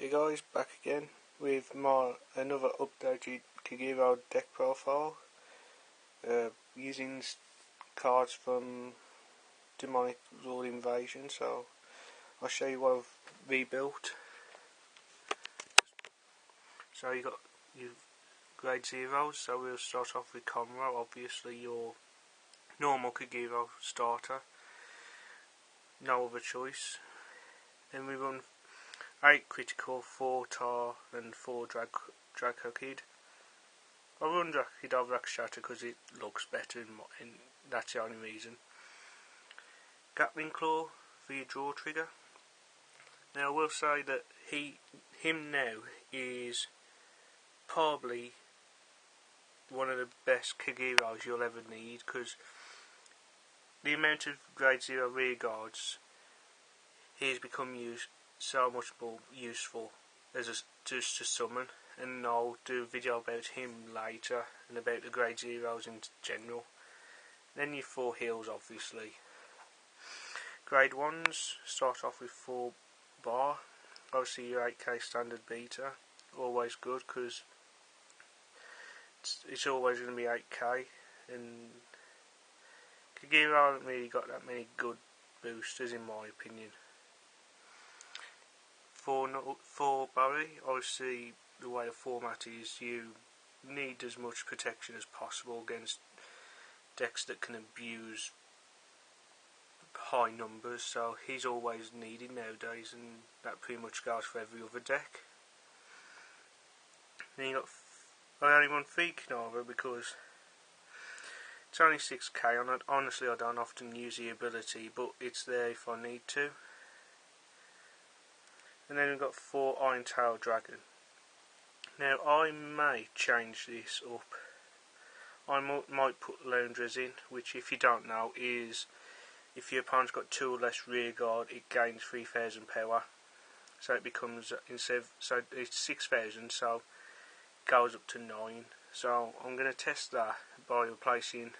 Hey guys, back again with another updated Kagero deck profile using cards from Demonic Lord Invasion. So I'll show you what I've rebuilt. So you got your grade zeros, so we'll start off with Conroe, obviously your normal Kagero starter, no other choice. Then we run 8 critical, 4 tar and 4 Draco Kid. I run Draco Kid over Shatter because it looks better and that's the only reason. Gatling Claw for your draw trigger. Now I will say that him now is probably one of the best Kageros you'll ever need, because the amount of grade 0 rear guards he's become so much more useful as just to summon, and I'll do a video about him later and about the grade zeros in general. Then your 4 heals, obviously. Grade 1s start off with 4 bar, obviously your 8k standard beta, always good because it's always going to be 8k, and Kagero hasn't really got that many good boosters in my opinion. For Barry, obviously the way the format is, you need as much protection as possible against decks that can abuse high numbers, so he's always needed nowadays, and that pretty much goes for every other deck. Then you got, I only run 3 Kagero because it's only 6k, and honestly I don't often use the ability, but it's there if I need to. And then we've got 4 Iron Tail Dragon. Now I may change this up. I might put Laundress in, which if you don't know is if your opponent's got 2 or less rear guard, it gains 3000 power. So it becomes, so it's 6000, so it goes up to 9. So I'm going to test that by replacing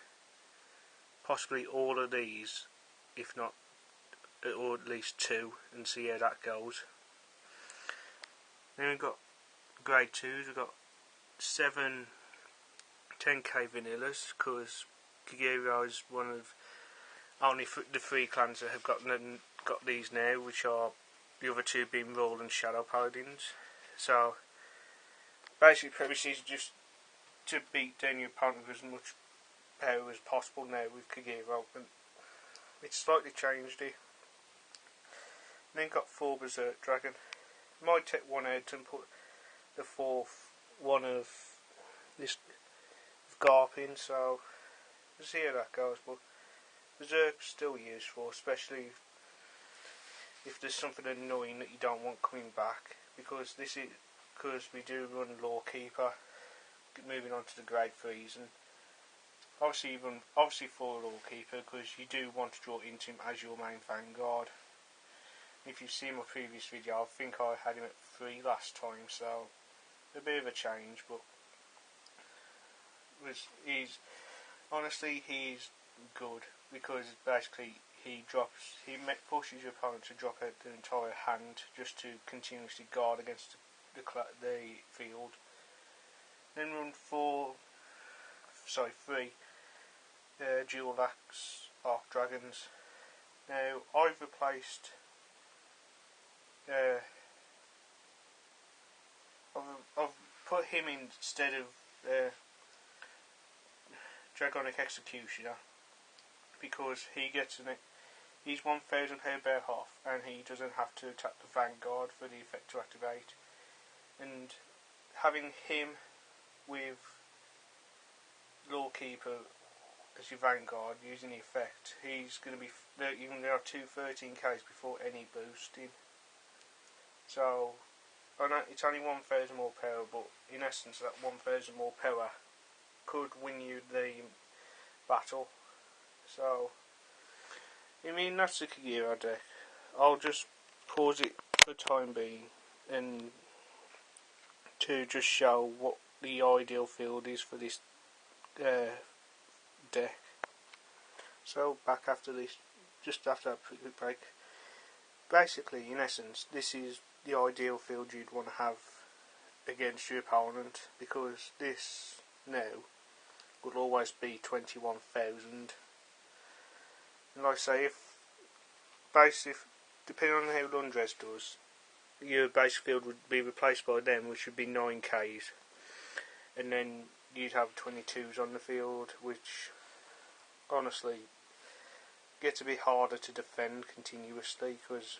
possibly all of these, if not, or at least 2, and see how that goes. Then we've got grade 2s, we've got 7 10k vanillas, because Kagero is one of only the 3 clans that have got these now, which are the other 2 being Roll and Shadow Paladins. So basically premise is just to beat down your opponent with as much power as possible now with Kagero, and it's slightly changed it. And then got 4 Berserk Dragon. Might take one out and put the 4th one of this Garp in, so we'll see how that goes. But Berserk's still useful, especially if there's something annoying that you don't want coming back, because we do run Lawkeeper, moving on to the grade 3s, and obviously for Lawkeeper, because you do want to draw into him as your main Vanguard. If you've seen my previous video, I think I had him at 3 last time, so a bit of a change, but he's good, because basically he pushes your opponent to drop out the entire hand just to continuously guard against the field. Then run 3 dual axe Arc Dragons. Now I've replaced I've put him instead of Dragonic Executioner, because he's 1000 power bear half, and he doesn't have to attack the Vanguard for the effect to activate. And having him with Lawkeeper as your Vanguard using the effect, he's going to be there are 2 13ks before any boosting. So I know it's only 1000 more power, but in essence that 1000 more power could win you the battle. So I mean, that's the Kagero deck. I'll just pause it for the time being, and to just show what the ideal field is for this deck. So back after this, just after that quick break. basically, in essence, this is the ideal field you'd want to have against your opponent, because this now will always be 21,000. And like I say, if depending on how Lundres does, your base field would be replaced by them, which would be 9Ks, and then you'd have 22s on the field, which honestly gets a bit harder to defend continuously, because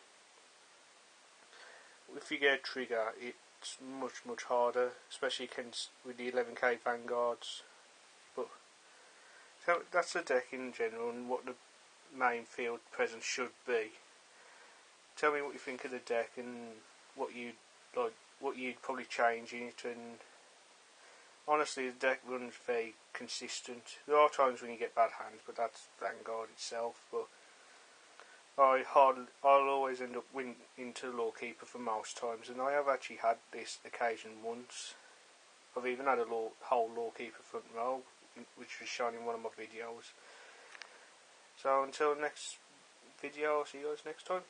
if you get a trigger, it's much harder, especially with the 11K Vanguards. But so that's the deck in general, and what the main field presence should be. Tell me what you think of the deck and what you'd probably change in it. And honestly, the deck runs very consistent. There are times when you get bad hands, but that's Vanguard itself. But I'll always end up winning into the Lawkeeper for most times, and I have actually had this occasion once. I've even had a whole Lawkeeper front row, which was shown in one of my videos. So until next video, I'll see you guys next time.